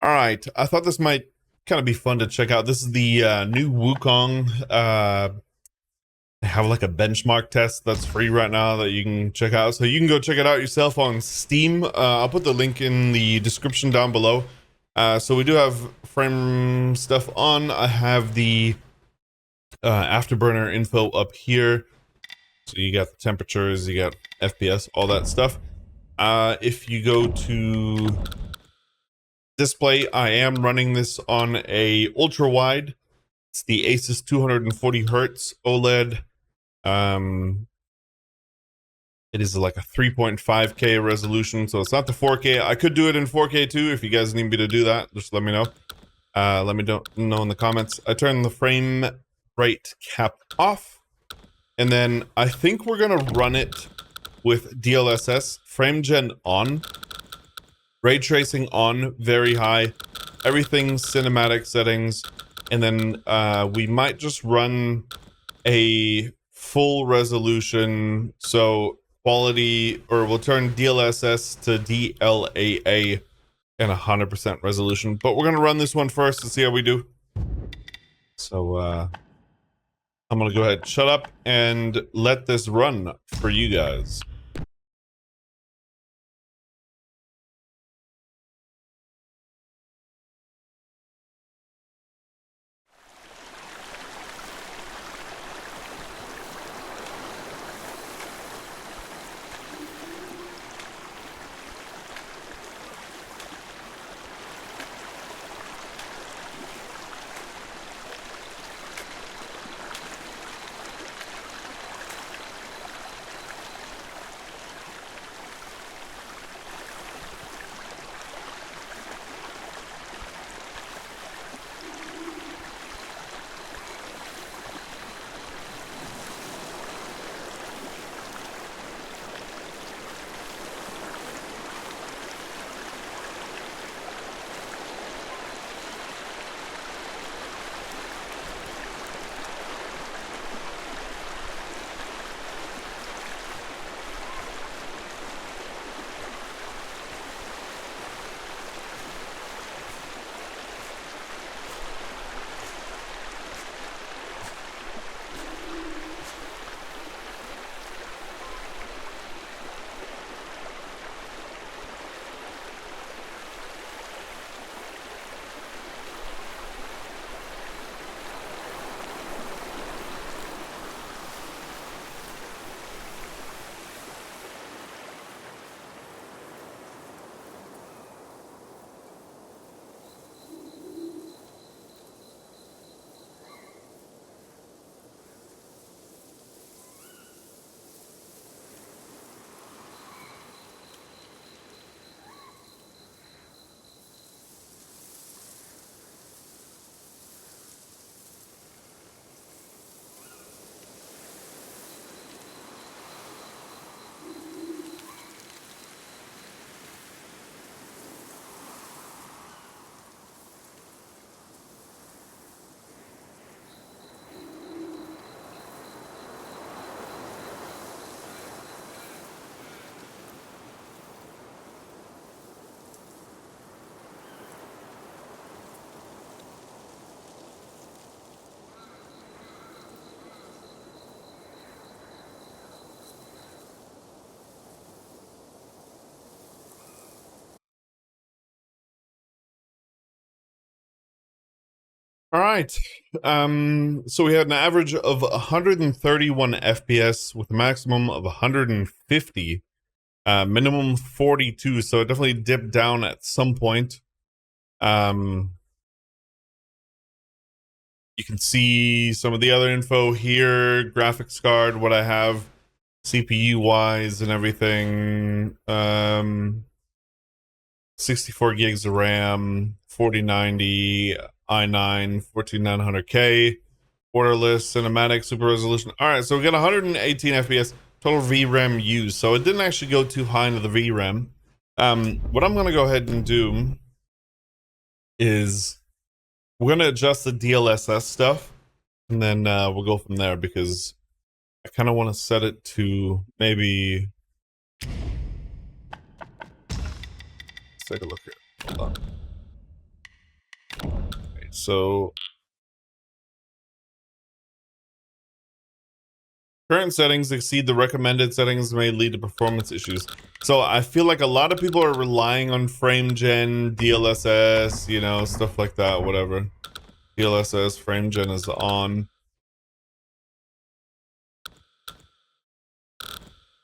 All right, I thought this might kind of be fun to check out. This is the new Wukong. They have like a benchmark test that's free right now that you can check out. So you can go check it out yourself on Steam. I'll put the link in the description down below. So we do have frame stuff on. I have the afterburner info up here. So you got the temperatures, you got FPS, all that stuff. If you go to display, I am running this on a ultra wide. It's the Asus 240 hertz OLED. It is like a 3.5K resolution, so it's not the 4K. I could do it in 4K too. If you guys need me to do that, just let me know. Let me know in the comments. I turn the frame rate cap off, and then I think we're gonna run it with DLSS frame gen on, ray tracing on, very high, everything cinematic settings, and then we might just run a full resolution, so quality, or we'll turn DLSS to DLAA and 100% resolution. But we're gonna run this one first to see how we do. So I'm gonna go ahead, shut up, and let this run for you guys. All right. So we had an average of 131 FPS with a maximum of 150, minimum 42. So it definitely dipped down at some point. You can see some of the other info here, graphics card, what I have CPU wise and everything. 64 gigs of RAM, 4090 i9 14900K, borderless, cinematic, super resolution. All right, so we got 118 FPS total VRAM used. So it didn't actually go too high into the VRAM. What I'm gonna go ahead and do is we're gonna adjust the DLSS stuff, and then we'll go from there, because I kind of want to set it to maybe. Let's take a look here. Hold on. So current settings exceed the recommended settings may lead to performance issues. So I feel like a lot of people are relying on frame gen, DLSS, you know, stuff like that, whatever. DLSS, frame gen is on.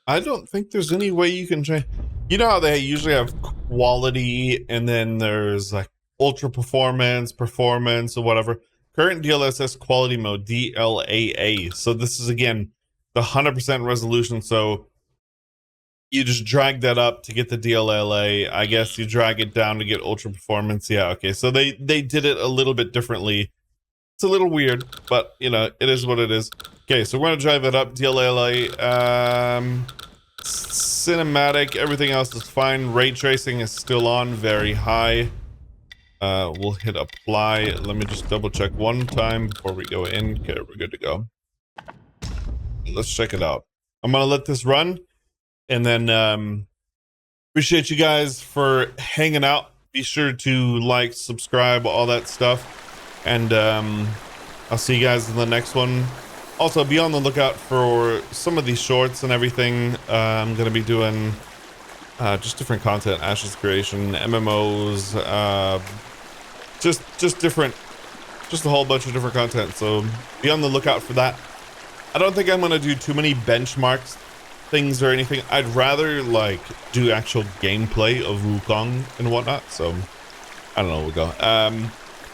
I don't think there's any way you can change. You know how they usually have quality and then there's like ultra performance, performance, or whatever. Current DLSS quality mode, DLAA. So this is again the 100% resolution. So you just drag that up to get the DLLA. I guess you drag it down to get ultra performance. Yeah, okay. So they did it a little bit differently. It's a little weird, but you know, it is what it is. Okay, so we're gonna drive it up, DLLA. Cinematic, everything else is fine. Ray tracing is still on, very high. We'll hit apply. Let me just double check one time before we go in. Okay, we're good to go. Let's check it out. I'm gonna let this run, and then appreciate you guys for hanging out. Be sure to like, subscribe, all that stuff. And I'll see you guys in the next one. Also, be on the lookout for some of these shorts and everything. I'm going to be doing just different content, Ash's creation, MMOs, just different, just a whole bunch of different content. So be on the lookout for that. I don't think I'm going to do too many benchmarks things or anything. I'd rather like do actual gameplay of Wukong and whatnot. So I don't know, we'll go.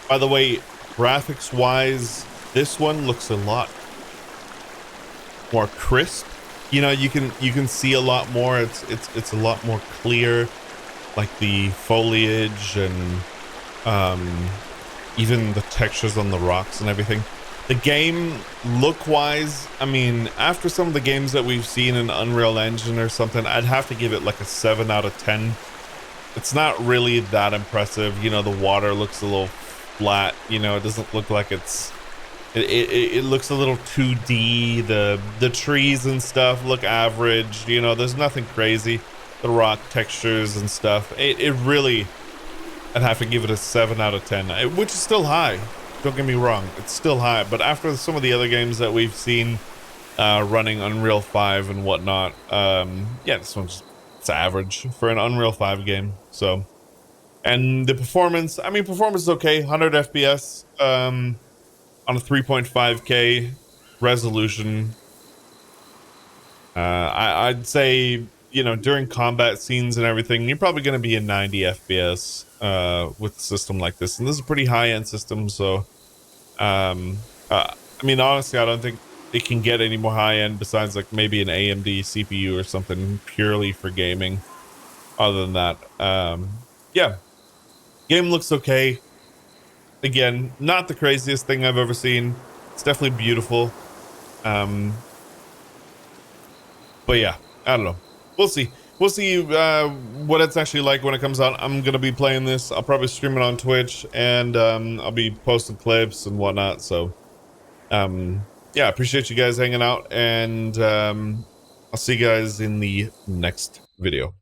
By the way, graphics wise, this one looks a lot more crisp. You know, you can see a lot more. It's a lot more clear, like the foliage and even the textures on the rocks and everything. The game look wise, I mean, after some of the games that we've seen in Unreal Engine or something, I'd have to give it like a 7 out of 10. It's not really that impressive. You know, the water looks a little flat. You know, it doesn't look like it looks a little 2D. The trees and stuff look average. You know, there's nothing crazy. The rock textures and stuff, it really, I'd have to give it a 7 out of 10, which is still high. Don't get me wrong, it's still high. But after some of the other games that we've seen running Unreal 5 and whatnot, yeah, this one's, it's average for an Unreal 5 game. So, and the performance, I mean, performance is okay. 100 FPS on a 3.5K resolution. I'd say, you know, during combat scenes and everything, you're probably going to be in 90 FPS with a system like this. And this is a pretty high-end system, so I mean, honestly, I don't think it can get any more high-end besides like maybe an AMD CPU or something purely for gaming. Other than that, yeah, game looks okay. Again, not the craziest thing I've ever seen. It's definitely beautiful. But yeah, I don't know. We'll see. We'll see what it's actually like when it comes out. I'm going to be playing this. I'll probably stream it on Twitch, and I'll be posting clips and whatnot. So, yeah, appreciate you guys hanging out, and I'll see you guys in the next video.